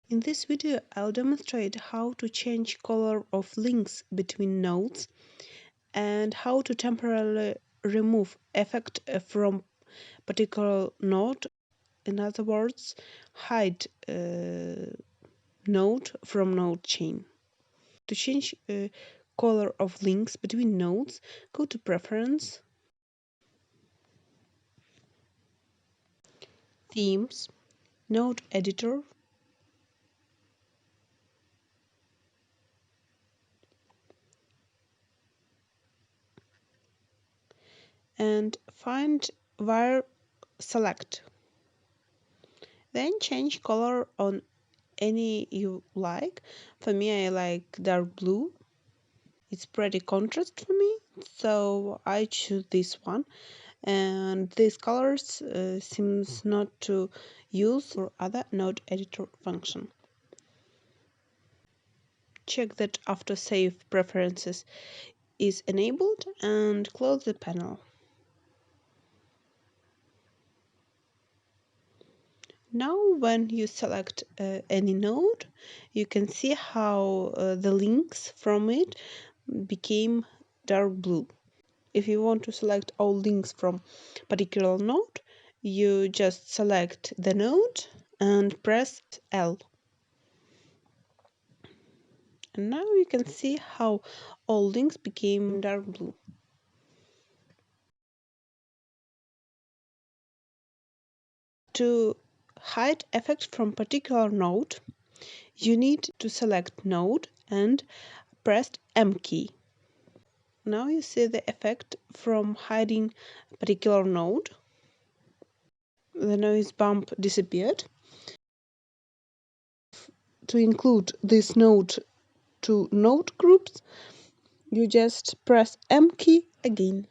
In this video, I'll demonstrate how to change color of links between nodes and how to temporarily remove effect from particular node. In other words, hide node from node chain. To change color of links between nodes, go to Preference, Themes, Node Editor, and find Wire Select. Then change color on any you like. For me, I like dark blue. It's pretty contrast for me, so I choose this one. And these colors seems not to use for other node editor function. Check that after save preferences is enabled and close the panel. Now when you select any node, you can see how the links from it became dark blue. If you want to select all links from particular node, you just select the node and press L. And now you can see how all links became dark blue. To hide effect from particular node, you need to select node and press M key. Now you see the effect from hiding particular node. The noise bump disappeared. To include this node to node groups, you just press M key again.